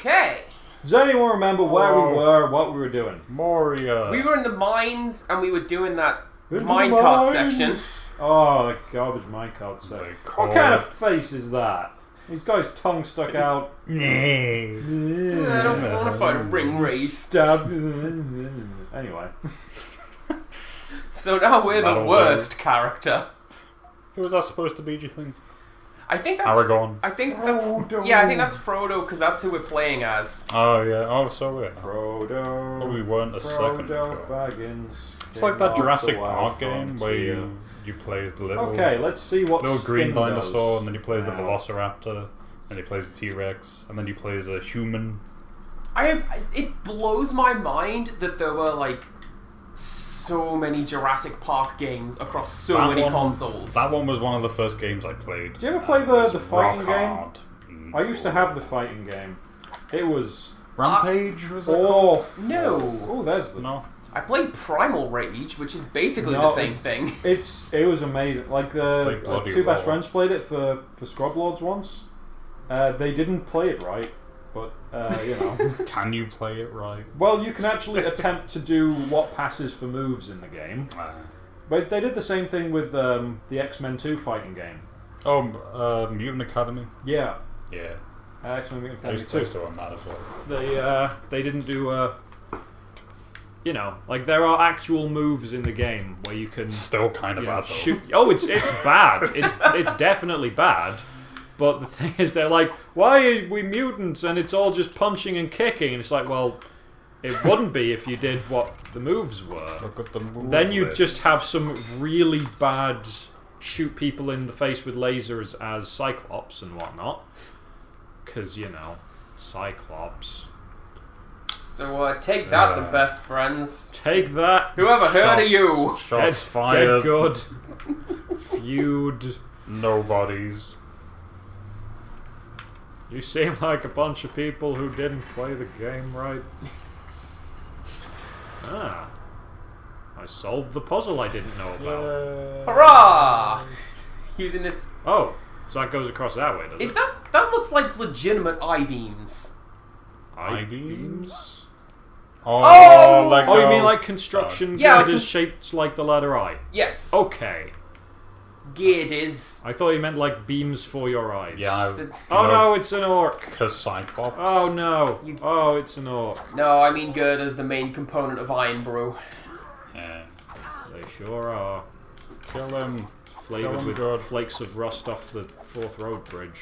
Okay. Does anyone remember where we were, what we were doing? Moria. We were in the mines and we were doing that Into minecart mines. section. Oh, the garbage minecart section. What kind of face is that? He's got his tongue stuck out. I don't want to fight a ring race. Stab. Anyway. So now we're the That'll worst character. Who was that supposed to be, do you think? I think that's Aragorn. I think I think that's Frodo because that's who we're playing as. Oh, yeah. Oh, so we're... Frodo. Oh, we weren't a second ago. Baggins. It's like that Jurassic Park Frontier. game where you play as the little... Okay, let's see what little green Skin dinosaur, does. and then you play as the Now. Velociraptor, and you play as the T-Rex, and then you play as a human. It blows my mind that there were like so many Jurassic Park games across so many consoles. That one was one of the first games I played. Did you ever play the fighting game? Hard. I used to have the fighting game. It was... Rampage, was it called? No. Oh, there's the... No. I played Primal Rage, which is basically No, the same thing. It was amazing. Like the Bloody two best Roar. friends played it for Scrub Lords once. They didn't play it right, but you know. Can you play it right? Well, you can actually attempt to do what passes for moves in the game. But they did the same thing with the X-Men 2 fighting game. Oh, Mutant Academy? Yeah. Yeah. X-Men Mutant I Academy used 2. to own that as well. They didn't do you know, like there are actual moves in the game where you can Still kind of you know, bad though. shoot. Oh, it's bad. It's definitely bad. But the thing is, they're like, why are we mutants and it's all just punching and kicking? And it's like, well, it wouldn't be if you did what the moves were. Look at the move Then you'd list. just have some really bad shoot people in the face with lasers as Cyclops and whatnot. Because, you know, Cyclops. So take that, the best friends. Take that. Whoever heard of you? Shots Get fired. good. Feud. Nobodies. You seem like a bunch of people who didn't play the game right. Ah. I solved the puzzle I didn't know about. Hurrah! Using this. Oh, so that goes across that way, does Is it? that looks like legitimate I-beams. I-beams? Oh! Lego. Oh, you mean like construction Yeah, girders shaped like the letter I? Yes. Okay. Girders. I thought you meant like beams for your eyes. Yeah. Oh no, it's an orc. Because Cyclops. Oh no. Oh, it's an orc. No, I mean girders, the main component of Iron Brew. Yeah. They sure are. Kill him. Flavored Kill him with good. flakes of rust off the Fourth Road Bridge.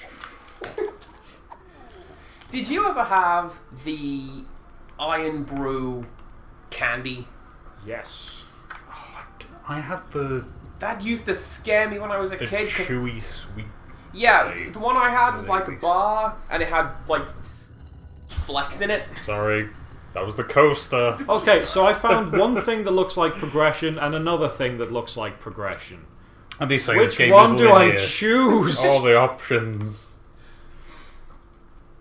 Did you ever have the Iron Brew candy? Yes. I had the That used to scare me when I was a kid. 'Cause chewy sweet. yeah, They- the one I had was they like a released. bar, and it had like flecks in it. Sorry, that was the coaster. Okay, so I found one thing that looks like progression and another thing that looks like progression. And they say Which this game one is do I linear. choose? All the options.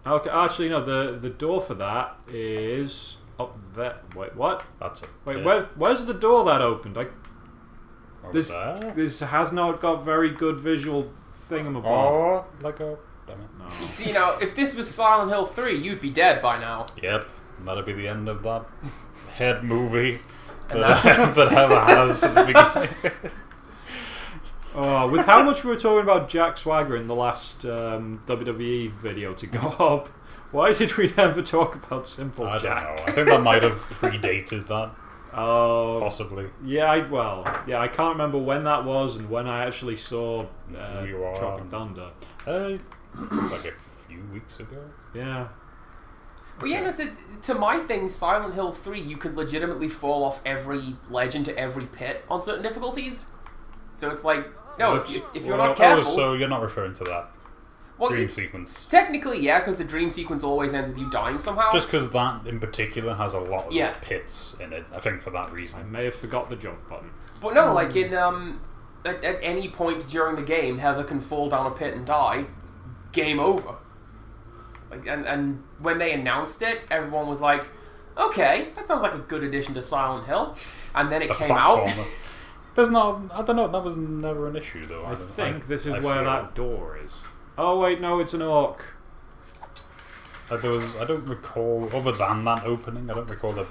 Okay, actually no, the door for that is up there. Wait, what? That's it. Wait, Yeah. where's the door that opened? Over This there? this has not got very good visual thingamabob. Oh, Lego. Damn it. No. You see now, if this was Silent Hill 3, you'd be dead by now. Yep, and that'll be the end of that head movie And that, that's- that Heather has at the beginning. Oh, with how much we were talking about Jack Swagger in the last WWE video to go up, why did we never talk about Simple I Jack? don't know. I think that might have predated that, Oh, possibly. yeah. I can't remember when that was and when I actually saw You are- Tropic Thunder. Like a few weeks ago. Yeah. Well, yeah, no, to my thing, Silent Hill 3, you could legitimately fall off every ledge into every pit on certain difficulties. So it's like, no, if you're not careful... Oh, so you're not referring to that well, dream sequence. Technically, yeah, because the dream sequence always ends with you dying somehow. Just because that in particular has a lot of Yeah. pits in it, I think for that I reason. may have forgot the jump button. But no, like in at any point during the game, Heather can fall down a pit and die. Game over. Like and when they announced it, everyone was like, "Okay, that sounds like a good addition to Silent Hill." And then it The came out. platformer. There's not. I don't know. That was never an issue though. I think this is I where feel. that door is. Oh wait, no, it's an orc. I don't recall, other than that opening, I don't recall there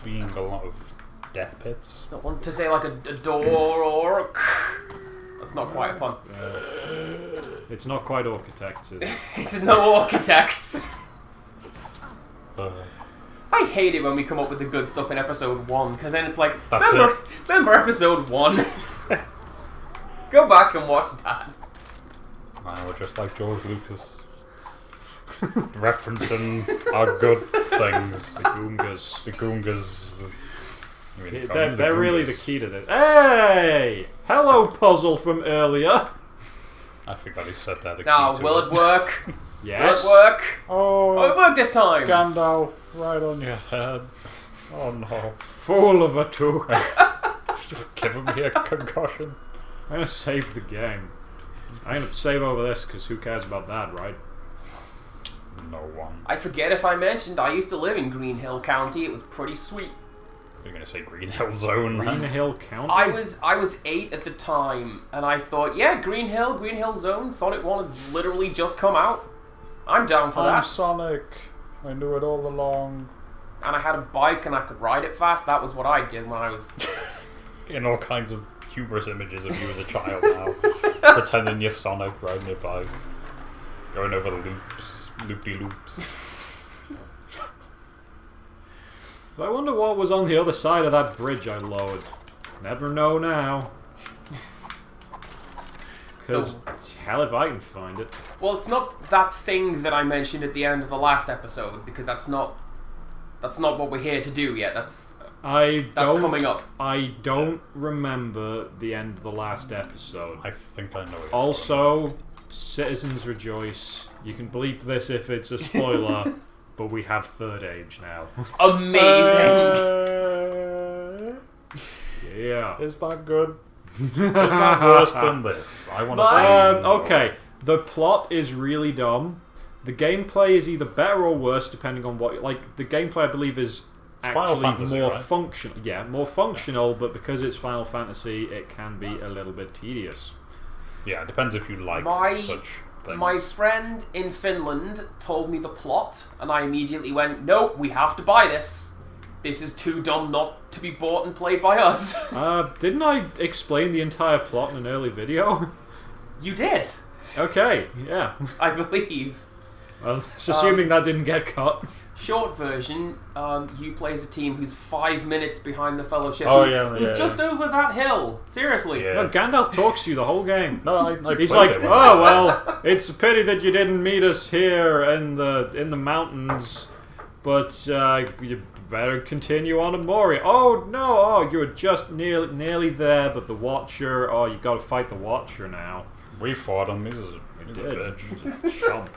being a lot of death pits. Don't want to say like a door or... That's not quite a pun. It's not quite architects, is it? It's no architects. Uh, I hate it when we come up with the good stuff in episode 1, because then it's like, That's remember episode 1? Go back and watch that. I know, just like George Lucas. Referencing our good things. The Goongas. The Goongas. They're really the key to this. Hey! Hello, puzzle from earlier. I forgot he said that. Now, will it work? Yes. Will it work? Oh, it worked this time! Gandalf, right on your head. Oh no. Fool of a took. Just giving me a concussion. I'm gonna save the game. I'm gonna save over this because who cares about that, right? No one. I forget if I mentioned I used to live in Green Hill County. It was pretty sweet. You're gonna say Green Hill Zone, Green then? Hill County? I was 8 at the time, and I thought, yeah, Green Hill Zone, Sonic 1 has literally just come out. I'm down for I'm that. Sonic. I knew it all along. And I had a bike and I could ride it fast. That was what I did when I was... Getting all kinds of humorous images of you as a child now. Pretending you're Sonic riding your bike. Going over the loops. Loop-de-loops. I wonder what was on the other side of that bridge I lowered. Never know now. Because, hell if I can find it. Well, it's not that thing that I mentioned at the end of the last episode, because that's not what we're here to do yet. That's coming up. I don't remember the end of the last episode. I think I know it. Also, citizens rejoice. You can bleep this if it's a spoiler, but we have Third Age now. Amazing! Yeah. Is that good? Is that worse than this? I want to say no. Okay, the plot is really dumb. The gameplay is either better or worse depending on what... Like, the gameplay, I believe, is Final actually Fantasy, more right? functional. Yeah, more functional, but because it's Final Fantasy, it can be a little bit tedious. Yeah, it depends if you like such things. My friend in Finland told me the plot, and I immediately went, nope, we have to buy this. This is too dumb not to be bought and played by us. Didn't I explain the entire plot in an early video? You did. Okay, yeah. I believe. Well, it's assuming that didn't get cut. Short version, you play as a team who's 5 minutes behind the Fellowship. Oh, who's just over that hill. Seriously. Yeah. No, Gandalf talks to you the whole game. No, I He's played like, it. oh well, it's a pity that you didn't meet us here in the mountains, but you better continue on to Moria. Oh no, you were just nearly there, but the Watcher. Oh, you got to fight the Watcher now. We fought him. He's a bitch. He's a chump.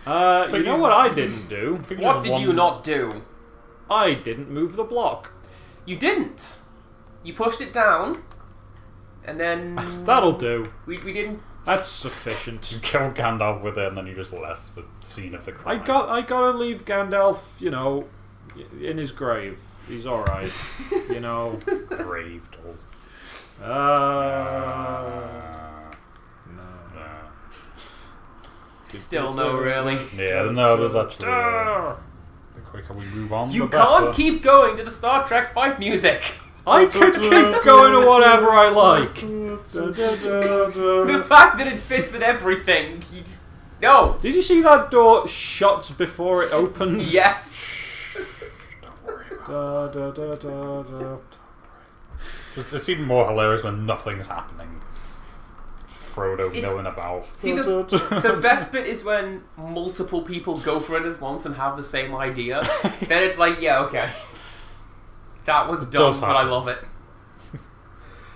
You know what I didn't do? What did you not do? I didn't move the block. You didn't. You pushed it down, and then That'll do. we didn't. That's sufficient. You killed Gandalf with it, and then you just left the scene of the crime. I gotta leave Gandalf, in his grave. He's alright, Grave told. No. Still no, really. Yeah, no, there's actually. The quicker we move on, You the can't better. keep going to the Star Trek fight music. I could keep going to whatever I like. The fact that it fits with everything, you just no. Did you see that door shut before it opens? Yes. It's even more hilarious when nothing's happening. Frodo milling about. See, the best bit is when multiple people go for it at once and have the same idea. Then it's like, yeah, okay. That was dumb, but I love it.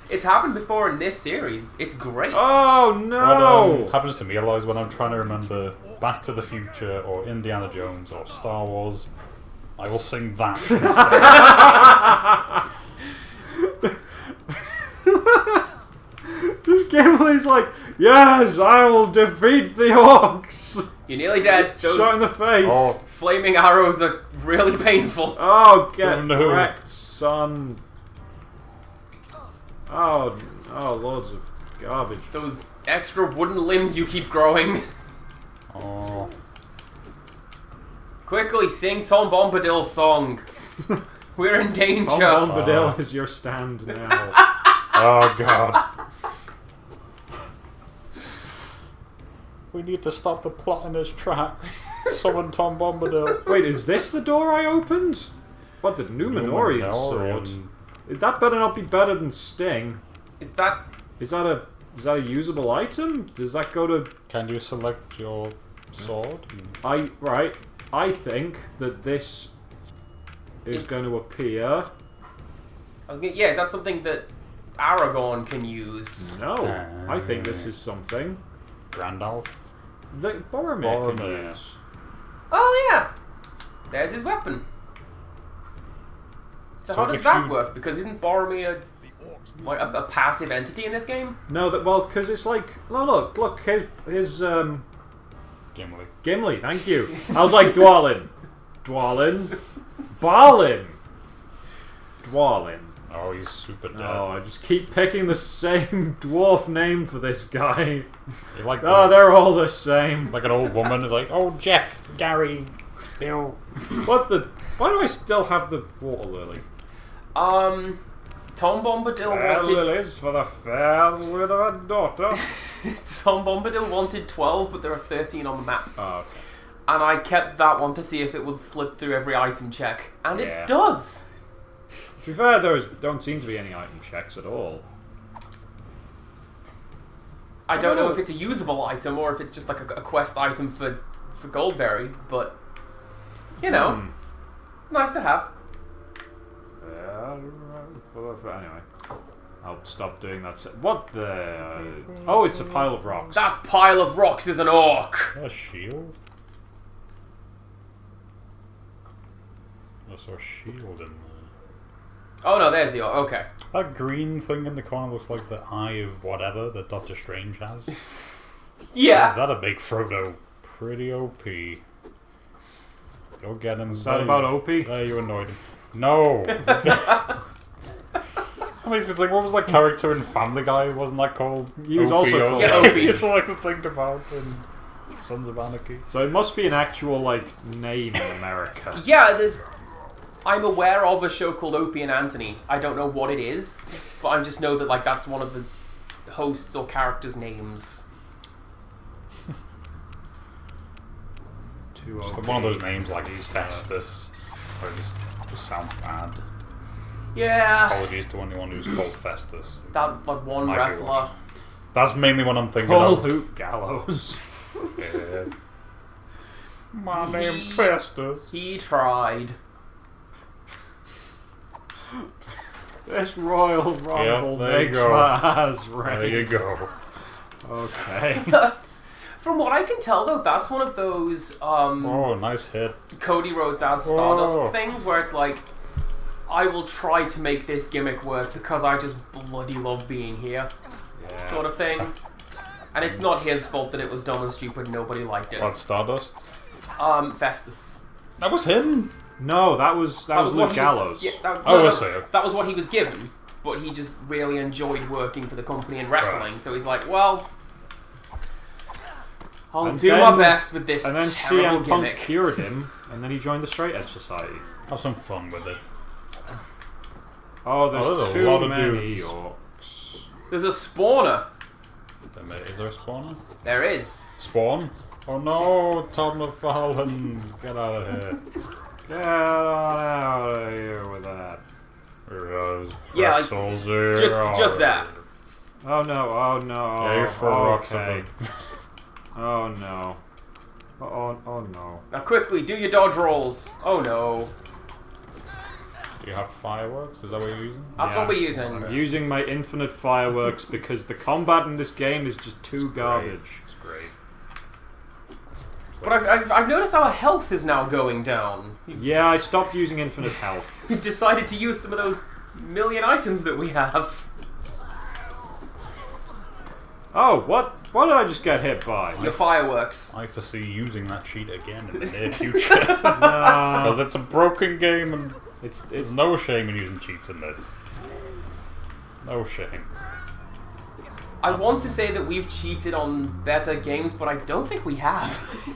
It's happened before in this series. It's great. Oh no! What happens to me a lot is when I'm trying to remember Back to the Future or Indiana Jones or Star Wars, I will sing that instead. Just Gimli's like, yes, I will defeat the orcs. You're nearly dead. Those Shot in the face. Oh, flaming arrows are really painful. Oh, get Oh, no. wrecked, son. Oh, loads of garbage. Those extra wooden limbs you keep growing. oh. Quickly, sing Tom Bombadil's song. We're in danger. Tom Bombadil is your stand now. Oh god. We need to stop the plot in its tracks. Summon Tom Bombadil. Wait, is this the door I opened? What, the Numenorian sword? That better not be better than Sting. Is that a usable item? Does that go to... Can you select your sword? I think that this is going to appear... yeah, is that something that Aragorn can use? No, I think this is something Grandalf? that Boromir can Boromir. use. Oh yeah, there's his weapon. So how does that work? Because isn't Boromir like a passive entity in this game? No, because it's like... No, look, his Gimli. thank you. I was like, Dwalin. Balin. Dwalin. Oh, he's super dead. Oh, I just keep picking the same dwarf name for this guy. You're like They're all the same. like an old woman is like, oh, Jeff, Gary, Bill. What the... Why do I still have the water lily? Tom Bombadil wanted... lilies for the fair with a daughter. Tom Bombadil wanted 12, but there are 13 on the map. Oh, okay. And I kept that one to see if it would slip through every item check. And Yeah. it does! To be fair, there don't seem to be any item checks at all. I don't know if it's a usable item or if it's just like a quest item for Goldberry, but, you know, nice to have. Anyway, I'll stop doing that. What the... Oh, it's a pile of rocks. That pile of rocks is an orc! A shield? There's a shield in there. Oh no, there's the orc, okay. That green thing in the corner looks like the eye of whatever that Doctor Strange has. Yeah! That a big Frodo. Pretty OP. Go get him. Is that about OP? There, you annoyed him. No! That makes me think, what was that character in Family Guy? Wasn't that called? He was also called OP. It's like to think about in Sons of Anarchy. So it must be an actual, like, name in America. Yeah, I'm aware of a show called Opie and Anthony. I don't know what it is, but I just know that like that's one of the hosts or characters' names. Just one of those names like Festus. Or just sounds bad. Yeah. Apologies to anyone who's called Festus. That like one Might be wrestler. watching. That's mainly what I'm thinking Paul of. Hoop Gallows. Yeah. My name He- Festus. He tried. This Royal Rumble there you makes go. my eyes red. There you go. Okay. From what I can tell, though, that's one of those Oh, nice hit. Cody Rhodes as Stardust things where it's like, I will try to make this gimmick work because I just bloody love being here, sort of thing. And it's not his fault that it was dumb and stupid and nobody liked it. What, Stardust? Festus. That was him. No, that was what Luke he Gallows. Yeah, I see. that was what he was given, but he just really enjoyed working for the company and wrestling, so he's like, well, I'll And do then- my best with this And then terrible CM Punk gimmick. cured him, and then he joined the Straight Edge Society. Have some fun with it. Oh, there's there's a too lot of many dudes. orcs. There's a spawner. Is there a spawner? There is. Spawn? Oh no, Tom McFarlane. Get out of here. Get on out of here with that. Yeah, like, just that. Oh no, oh no. A for rocks at okay. the... Oh no. Oh no. Now quickly, do your dodge rolls. Oh no. Do you have fireworks? Is that what you're using? That's Yeah. what we're using. I'm using my infinite fireworks because the combat in this game is just too garbage. It's great. It's But like- I've noticed our health is now going down. Yeah, I stopped using infinite health. We've decided to use some of those million items that we have. Oh, what did I just get hit by? Your fireworks. I foresee using that cheat again in the near future. No. Because it's a broken game and It's there's no shame in using cheats in this. No shame. I want to say that we've cheated on better games, but I don't think we have.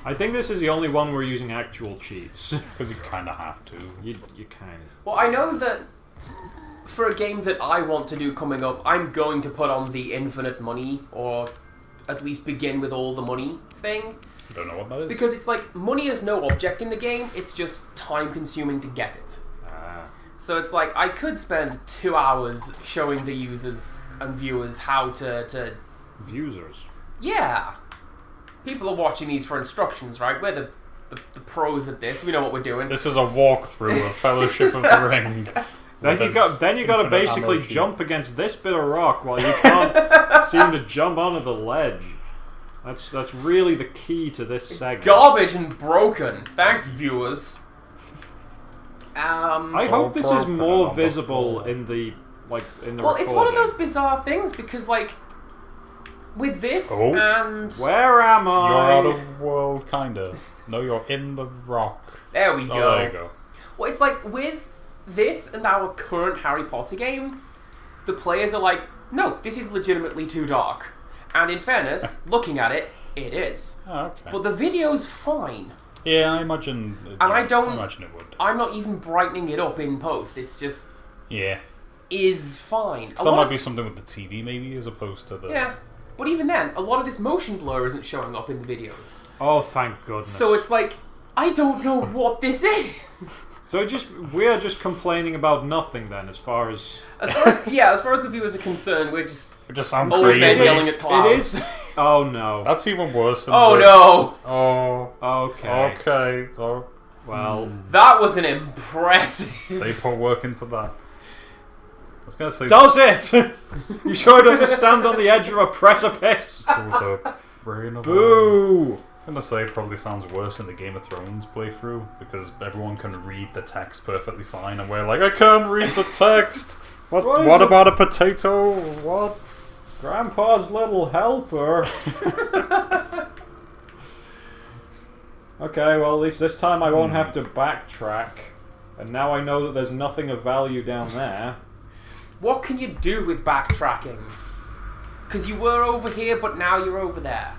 I think this is the only one we're using actual cheats. Because you kind of have to. You kind of. Well, I know that for a game that I want to do coming up, I'm going to put on the infinite money, or at least begin with all the money thing. Don't know what that is. Because it's like, money is no object in the game, it's just time consuming to get it. So it's like, I could spend 2 hours showing the users and viewers how to... Viewsers. Yeah. People are watching these for instructions, right? We're the pros at this, we know what we're doing. This is a walkthrough of Fellowship of the Ring. Then you got to basically ammo jump against this bit of rock while you can't seem to jump onto the ledge. That's really the key to this segment. Garbage and broken. Thanks, viewers. I hope this is more visible in the Well, it's one of those bizarre things because, like, with this and where am I? You're out of world, kinda. No, you're in the rock. there we go. Oh, there you go. Well, it's like with this and our current Harry Potter game, the players are like, no, this is legitimately too dark. And in fairness, looking at it, it is. Oh, okay. But the video's fine. Yeah, I imagine. I don't. imagine it would. I'm not even brightening it up in post. It's just Yeah. is fine. So that might be something with the TV, maybe, as opposed to the. Yeah, but even then, a lot of this motion blur isn't showing up in the videos. Oh, thank goodness. So it's like, I don't know what this is. So we are just complaining about nothing then, as far as As far as the viewers are concerned, we're just It just sounds old men crazy. yelling at clouds. it is. Oh no. That's even worse than Oh the- no! Oh. Okay. Okay. Oh, Well, That was an impressive. they put work into that. I was gonna say. does it? You sure it doesn't stand on the edge of a precipice? the brain of Boo! I'm gonna say it probably sounds worse in the Game of Thrones playthrough because everyone can read the text perfectly fine, and we're like, I can't read the text. What about a potato? What? Grandpa's little helper. Okay, well at least this time I won't have to backtrack, and now I know that there's nothing of value down there. What can you do with backtracking? Because you were over here, but now you're over there.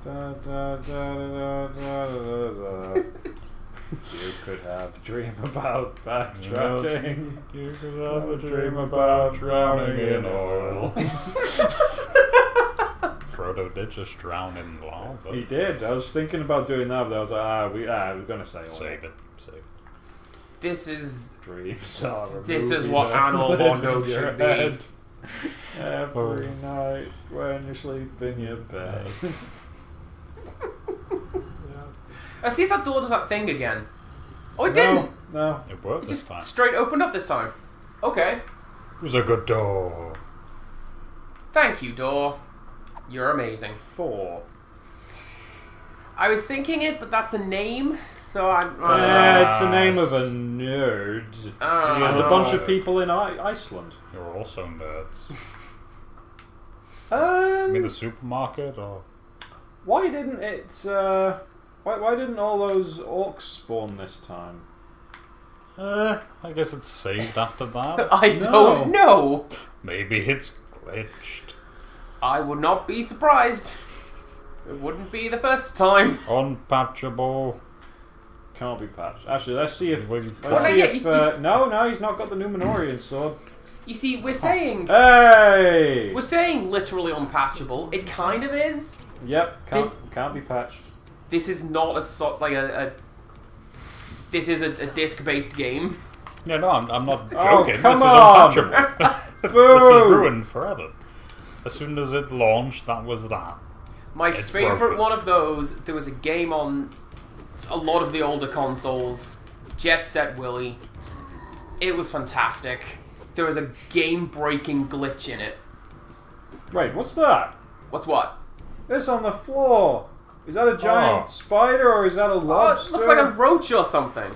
Da, da, da, da, da, da, da. You could have a dream about backtracking. You could have a dream about drowning in oil. Frodo did just drown in lava. He did. I was thinking about doing that, but I was like, we're gonna say Save it. Save it. This is dreams are a This is movie what that Anno live Bondo in your should be. head every night when you sleep in your bed. I see if that door does that thing again. Oh, it didn't. No. It worked It this just time. straight opened up this time. Okay. It was a good door. Thank you, door. You're amazing. 4. I was thinking it, but that's a name, so I'm. It's the name of a nerd. There's a bunch of people in Iceland. You're also nerds. Um, I mean, the supermarket, or why didn't it? Why didn't all those orcs spawn this time? I guess it's saved after that. I don't know. Maybe it's glitched. I would not be surprised. It wouldn't be the first time. Unpatchable. Can't be patched. Actually, let's see if. Well, you Let's can't. see Yeah, if. No, he's not got the Numenorian sword. You see, we're saying Hey! literally unpatchable. It kind of is. Yep, can't be patched. This is not This is a disc-based game. Yeah, no, I'm not Oh, joking. come This on! is unpatchable. This is Boo! ruined forever. As soon as it launched, that was that. My It's favorite broken. one of those, there was a game on a lot of the older consoles, Jet Set Willy. It was fantastic. There was a game-breaking glitch in it. Wait, what's that? What's what? This on the floor. Is that a giant spider or is that a Oh, lobster? it looks like a roach or something.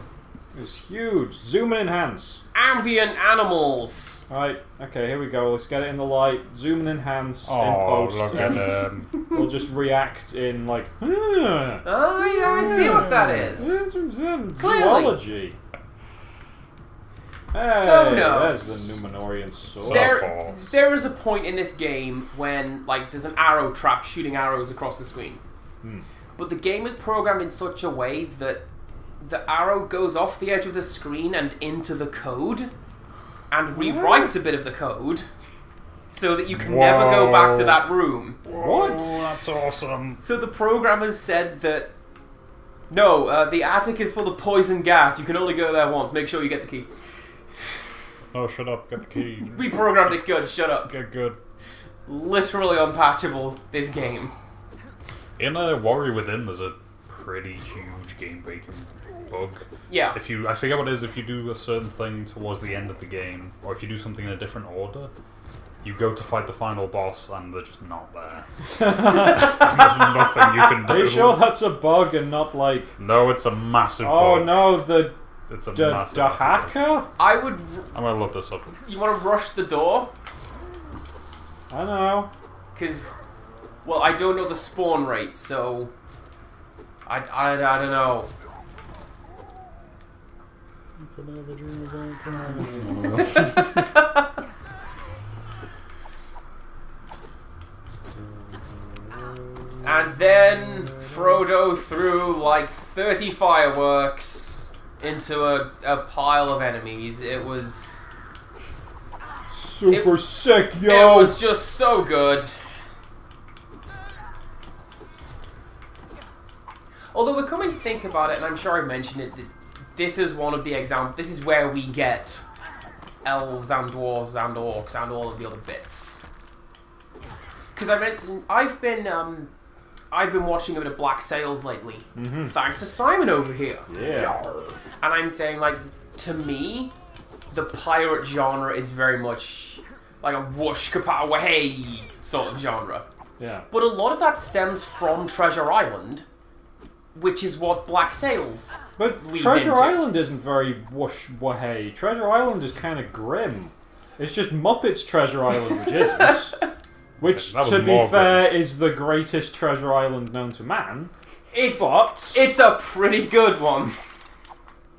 It's huge. Zoom in and enhance. Ambient animals. Right, okay, here we go. Let's get it in the light. Zoom and enhance in Oh, post. look at them. We'll just react in like. Oh, yeah, I see what that is. Zoology. Hey, So no. there's the Numenorian sword. There is a point in this game when like there's an arrow trap shooting arrows across the screen. But the game is programmed in such a way that the arrow goes off the edge of the screen and into the code and rewrites a bit of the code so that you can never go back to that room. What? That's awesome. So the programmers said that no, the attic is full of poison gas. You can only go there once. Make sure you get the key. Oh, shut up. Get the key. We programmed it good. Shut up. Get good. Literally unpatchable, this game. In Warrior Within, there's a pretty huge game-breaking bug. Yeah. I forget what it is, if you do a certain thing towards the end of the game, or if you do something in a different order, you go to fight the final boss and they're just not there. There's nothing you can do. Are you sure that's a bug and not like... No, it's a massive bug. Oh no, It's a massive bug. hacker? I would... I'm gonna look this up. You want to rush the door? I know. Because... Well, I don't know the spawn rate, so... I don't know. And then Frodo threw like 30 fireworks into a pile of enemies. It was... Super sick, yo! It was just so good. Although we're coming to think about it, and I'm sure I mentioned it, that this is one of the examples. This is where we get elves and dwarves and orcs and all of the other bits. Because I mentioned I've been watching a bit of Black Sails lately, thanks to Simon over here. Yeah. And I'm saying, like, to me, the pirate genre is very much like a whoosh kapow wahey sort of genre. Yeah. But a lot of that stems from Treasure Island, which is what Black Sails But leads Treasure into. Island isn't very whoosh wahey. Treasure Island is kind of grim. It's just Muppets Treasure Island, which isn't. Which, That was to be more fair, is the greatest treasure island known to man. It's But a pretty good one.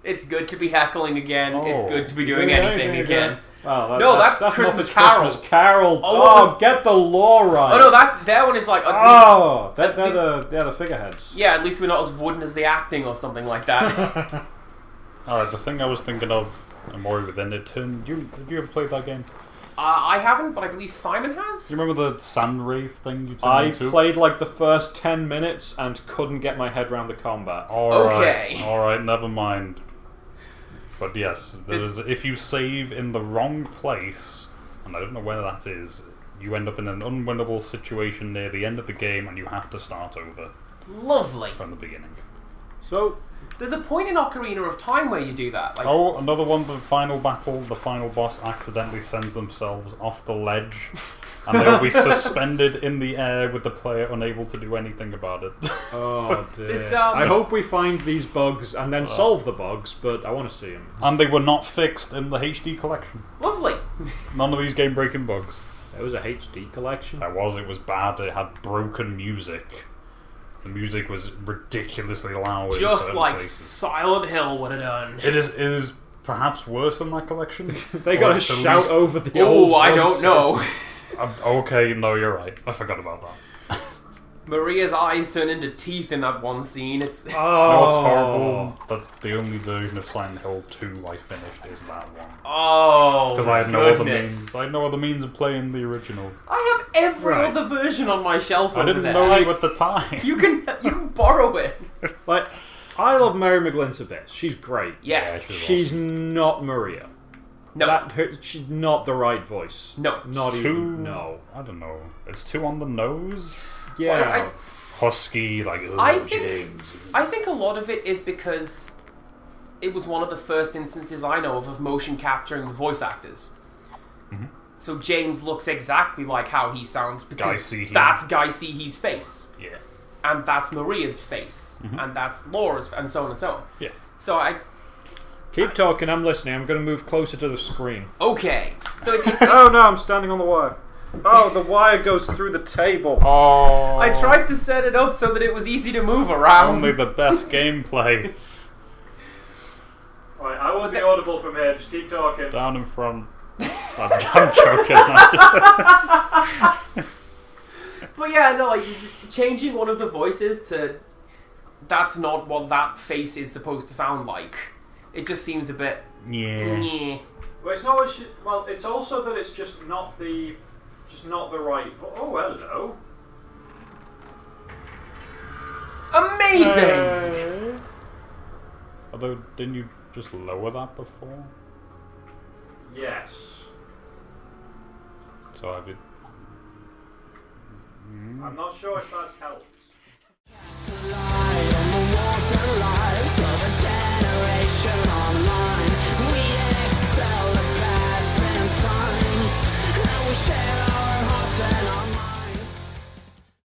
It's good to be heckling again. It's good to be doing anything again. Well, No, that's Christmas Muppets Carol. Christmas Carol. Oh, Get the lore right. Oh no, that one is like. They're the figureheads. Yeah, at least we're not as wooden as the acting or something like that. Alright, the thing I was thinking of, and Warrior Within it, did you ever play that game? I haven't, but I believe Simon has. Do you remember the sand wraith thing you turned I into? played like the first 10 minutes and couldn't get my head around the combat. Okay. Alright, never mind. But yes, if you save in the wrong place, and I don't know where that is, you end up in an unwinnable situation near the end of the game and you have to start over Lovely. from the beginning. So, There's a point in Ocarina of Time where you do that. Like, Oh, another one, the final battle, the final boss accidentally sends themselves off the ledge and they'll be suspended in the air with the player unable to do anything about it. oh dear. This, I hope we find these bugs and then solve the bugs, but I want to see them. And they were not fixed in the HD collection. lovely. None of these game-breaking bugs. There was a HD collection. It was bad, it had broken music. The music was ridiculously loud. in Just certain like places. Silent Hill would have done. It is perhaps worse than that collection. They Or got to it's at shout least- over the old Oh, I don't voices. know. Okay, no, you're right. I forgot about that. Maria's eyes turn into teeth in that one scene. It's No, it's Oh, horrible. But the only version of Silent Hill 2 I finished is that one. oh, Because I had no other goodness. means. I had no other means of playing the original. I have every Right. other version on my shelf I over didn't there. know Like, you at the time. you can borrow it. Like, I love Mary McGlynn to bits. She's great. Yes. Yeah, She's not Maria. No. She's not the right voice. No. Not It's even. too- No. I don't know. It's too on the nose. Yeah. Well, Husky, like, I ugh, think- James. I think a lot of it is because it was one of the first instances I know of motion capturing the voice actors. Mhm. So James looks exactly like how he sounds Guy because Seehee. that's Guy Seehee's face, Yeah. and that's Maria's face, and that's Laura's, and so on and so on. Yeah. So Keep talking, I'm listening. I'm going to move closer to the screen. okay. So it's Oh no, I'm standing on the wire. Oh, the wire goes through the table. Oh. I tried to set it up so that it was easy to move around. Only the best gameplay. Right, I won't be audible from here. Just keep talking. Down in front. I'm joking. But yeah, no, like just changing one of the voices to that's not what that face is supposed to sound like. It just seems a bit. Yeah. Nyeh. Well, it's not. Well, it's also that it's just not the right. Oh, hello. Amazing. Although, didn't you just lower that before? Yes. So have you? I'm not sure if that's helped.